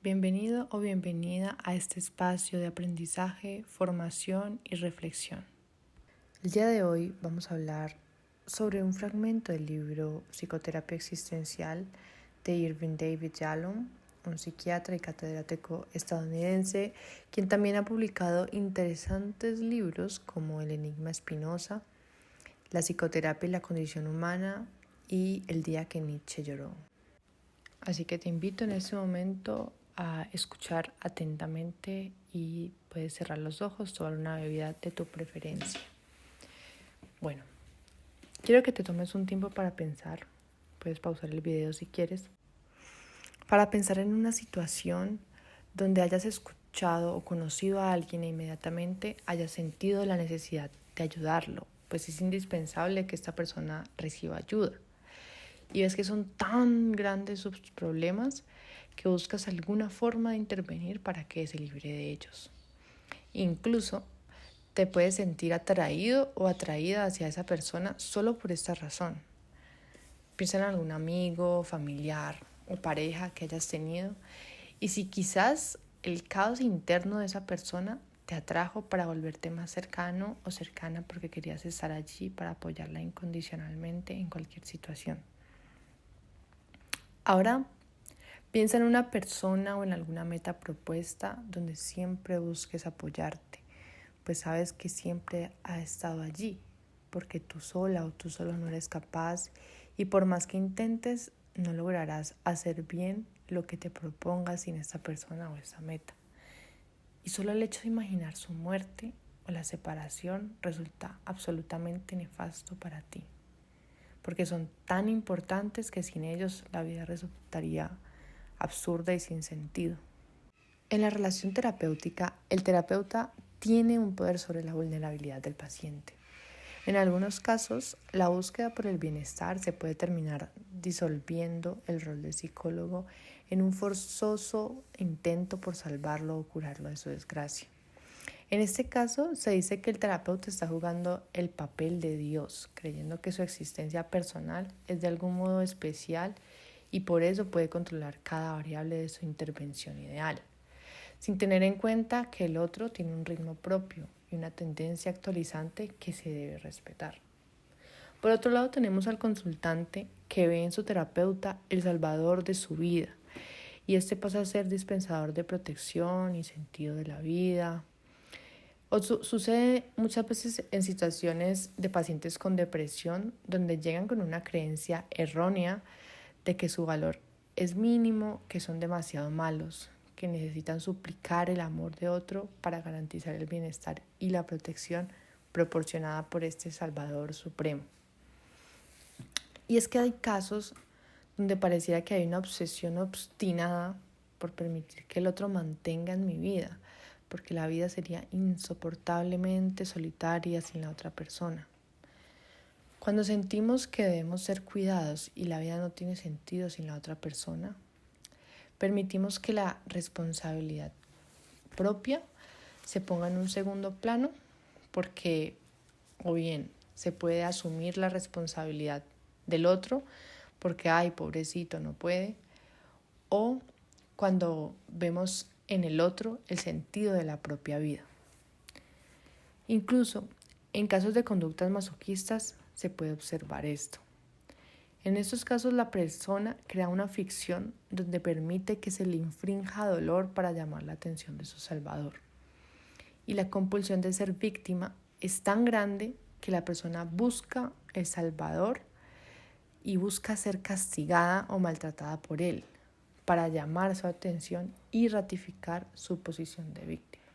Bienvenido o bienvenida a este espacio de aprendizaje, formación y reflexión. El día de hoy vamos a hablar sobre un fragmento del libro Psicoterapia Existencial de Irving David Yalom, un psiquiatra y catedrático estadounidense, quien también ha publicado interesantes libros como El Enigma Spinoza, La psicoterapia y la condición humana y El día que Nietzsche lloró. Así que te invito en este momento a escuchar atentamente y puedes cerrar los ojos, tomar una bebida de tu preferencia. Bueno, quiero que te tomes un tiempo para pensar, puedes pausar el video si quieres, para pensar en una situación donde hayas escuchado o conocido a alguien e inmediatamente hayas sentido la necesidad de ayudarlo, pues es indispensable que esta persona reciba ayuda. Y ves que son tan grandes sus problemas que buscas alguna forma de intervenir para que se libre de ellos. Incluso te puedes sentir atraído o atraída hacia esa persona solo por esta razón. Piensa en algún amigo, familiar o pareja que hayas tenido y si quizás el caos interno de esa persona te atrajo para volverte más cercano o cercana porque querías estar allí para apoyarla incondicionalmente en cualquier situación. Ahora, piensa en una persona o en alguna meta propuesta donde siempre busques apoyarte, pues sabes que siempre ha estado allí, porque tú sola o tú solo no eres capaz y por más que intentes, no lograrás hacer bien lo que te propongas sin esta persona o esta meta. Y solo el hecho de imaginar su muerte o la separación resulta absolutamente nefasto para ti, porque son tan importantes que sin ellos la vida resultaría absurda y sin sentido. En la relación terapéutica, el terapeuta tiene un poder sobre la vulnerabilidad del paciente. En algunos casos, la búsqueda por el bienestar se puede terminar disolviendo el rol de psicólogo en un forzoso intento por salvarlo o curarlo de su desgracia. En este caso, se dice que el terapeuta está jugando el papel de Dios, creyendo que su existencia personal es de algún modo especial y por eso puede controlar cada variable de su intervención ideal, sin tener en cuenta que el otro tiene un ritmo propio y una tendencia actualizante que se debe respetar. Por otro lado, tenemos al consultante que ve en su terapeuta el salvador de su vida y este pasa a ser dispensador de protección y sentido de la vida. Sucede muchas veces en situaciones de pacientes con depresión donde llegan con una creencia errónea de que su valor es mínimo, que son demasiado malos, que necesitan suplicar el amor de otro para garantizar el bienestar y la protección proporcionada por este Salvador Supremo. Y es que hay casos donde pareciera que hay una obsesión obstinada por permitir que el otro mantenga en mi vida, porque la vida sería insoportablemente solitaria sin la otra persona. Cuando sentimos que debemos ser cuidados y la vida no tiene sentido sin la otra persona, permitimos que la responsabilidad propia se ponga en un segundo plano porque o bien se puede asumir la responsabilidad del otro porque, ay, pobrecito, no puede, o cuando vemos en el otro el sentido de la propia vida. Incluso en casos de conductas masoquistas se puede observar esto. En estos casos la persona crea una ficción donde permite que se le infrinja dolor para llamar la atención de su salvador. Y la compulsión de ser víctima es tan grande que la persona busca el salvador y busca ser castigada o maltratada por él para llamar su atención y ratificar su posición de víctima.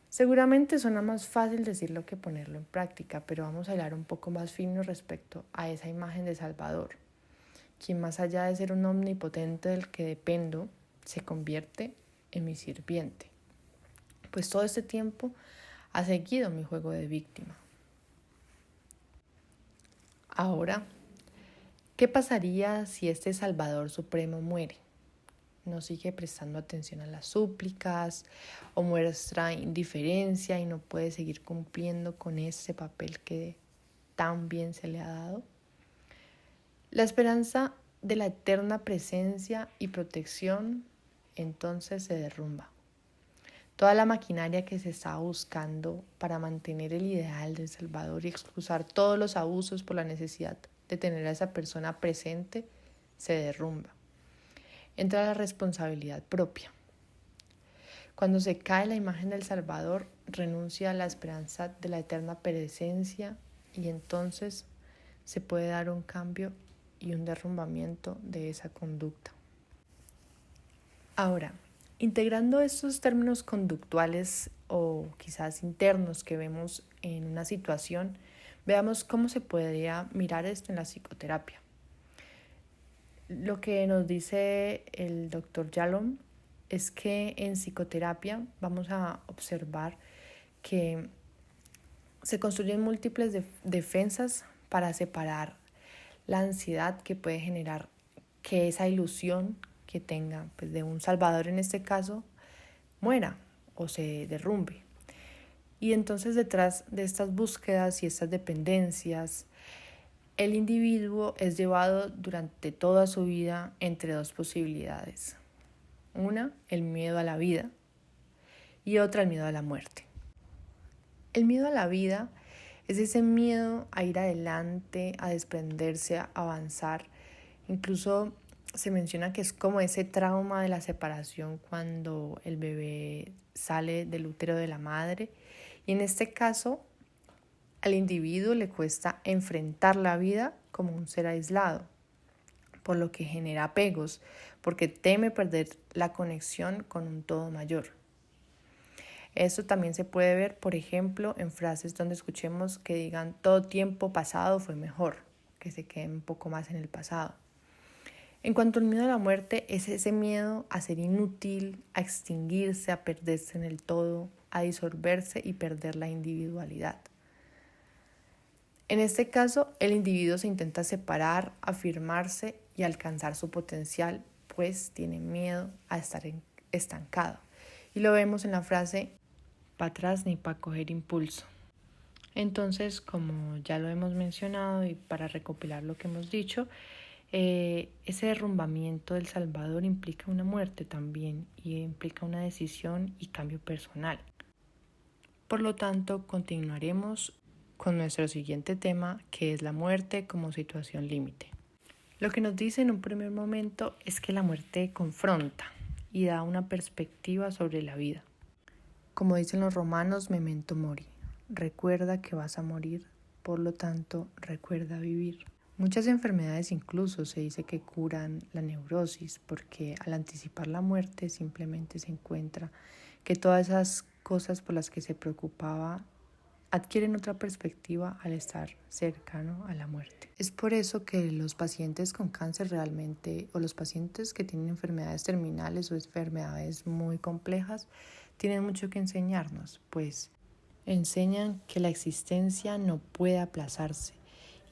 Seguramente suena más fácil decirlo que ponerlo en práctica, pero vamos a hablar un poco más fino respecto a esa imagen de Salvador, quien más allá de ser un omnipotente del que dependo, se convierte en mi sirviente, pues todo este tiempo ha seguido mi juego de víctima. Ahora, ¿qué pasaría si este Salvador Supremo muere? No sigue prestando atención a las súplicas o muestra indiferencia y no puede seguir cumpliendo con ese papel que tan bien se le ha dado. La esperanza de la eterna presencia y protección entonces se derrumba. Toda la maquinaria que se estaba buscando para mantener el ideal del Salvador y excusar todos los abusos por la necesidad de tener a esa persona presente se derrumba. Entra la responsabilidad propia. Cuando se cae la imagen del Salvador, renuncia a la esperanza de la eterna presencia y entonces se puede dar un cambio y un derrumbamiento de esa conducta. Ahora, integrando estos términos conductuales o quizás internos que vemos en una situación, veamos cómo se podría mirar esto en la psicoterapia. Lo que nos dice el doctor Yalom es que en psicoterapia vamos a observar que se construyen múltiples defensas para separar la ansiedad que puede generar que esa ilusión que tenga pues, de un salvador en este caso muera o se derrumbe. Y entonces detrás de estas búsquedas y estas dependencias, el individuo es llevado durante toda su vida entre dos posibilidades. Una, el miedo a la vida y otra, el miedo a la muerte. El miedo a la vida es ese miedo a ir adelante, a desprenderse, a avanzar. Incluso se menciona que es como ese trauma de la separación cuando el bebé sale del útero de la madre. Y en este caso, al individuo le cuesta enfrentar la vida como un ser aislado, por lo que genera apegos, porque teme perder la conexión con un todo mayor. Esto también se puede ver, por ejemplo, en frases donde escuchemos que digan todo tiempo pasado fue mejor, que se queden un poco más en el pasado. En cuanto al miedo a la muerte, es ese miedo a ser inútil, a extinguirse, a perderse en el todo, a disolverse y perder la individualidad. En este caso, el individuo se intenta separar, afirmarse y alcanzar su potencial, pues tiene miedo a estar estancado. Y lo vemos en la frase, para atrás ni para coger impulso. Entonces, como ya lo hemos mencionado y para recopilar lo que hemos dicho, ese derrumbamiento del Salvador implica una muerte también y implica una decisión y cambio personal. Por lo tanto, continuaremos con nuestro siguiente tema, que es la muerte como situación límite. Lo que nos dice en un primer momento es que la muerte confronta y da una perspectiva sobre la vida. Como dicen los romanos, memento mori. Recuerda que vas a morir, por lo tanto, recuerda vivir. Muchas enfermedades incluso se dice que curan la neurosis, porque al anticipar la muerte simplemente se encuentra que todas esas cosas por las que se preocupaba adquieren otra perspectiva al estar cercano a la muerte. Es por eso que los pacientes con cáncer realmente, o los pacientes que tienen enfermedades terminales o enfermedades muy complejas, tienen mucho que enseñarnos, pues enseñan que la existencia no puede aplazarse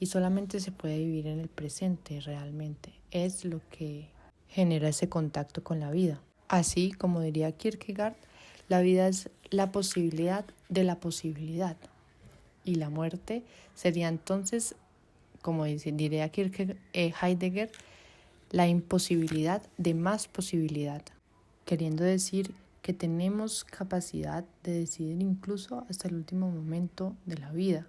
y solamente se puede vivir en el presente realmente. Es lo que genera ese contacto con la vida. Así como diría Kierkegaard, la vida es la posibilidad de la posibilidad. Y la muerte sería entonces, como diría Heidegger, la imposibilidad de más posibilidad. Queriendo decir que tenemos capacidad de decidir incluso hasta el último momento de la vida.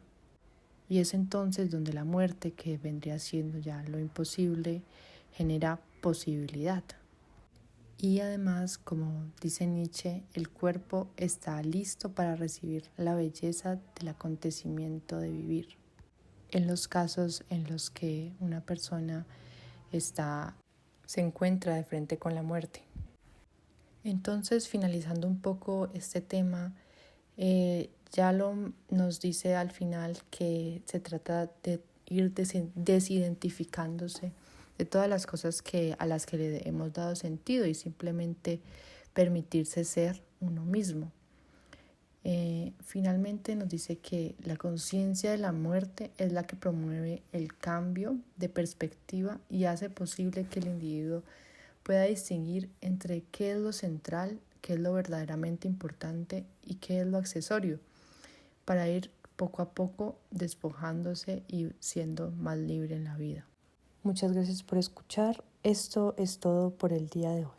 Y es entonces donde la muerte, que vendría siendo ya lo imposible, genera posibilidad. Y además, como dice Nietzsche, el cuerpo está listo para recibir la belleza del acontecimiento de vivir. En los casos en los que una persona se encuentra de frente con la muerte. Entonces, finalizando un poco este tema, Yalom nos dice al final que se trata de ir desidentificándose de todas las cosas a las que le hemos dado sentido y simplemente permitirse ser uno mismo. Finalmente nos dice que la conciencia de la muerte es la que promueve el cambio de perspectiva y hace posible que el individuo pueda distinguir entre qué es lo central, qué es lo verdaderamente importante y qué es lo accesorio, para ir poco a poco despojándose y siendo más libre en la vida. Muchas gracias por escuchar. Esto es todo por el día de hoy.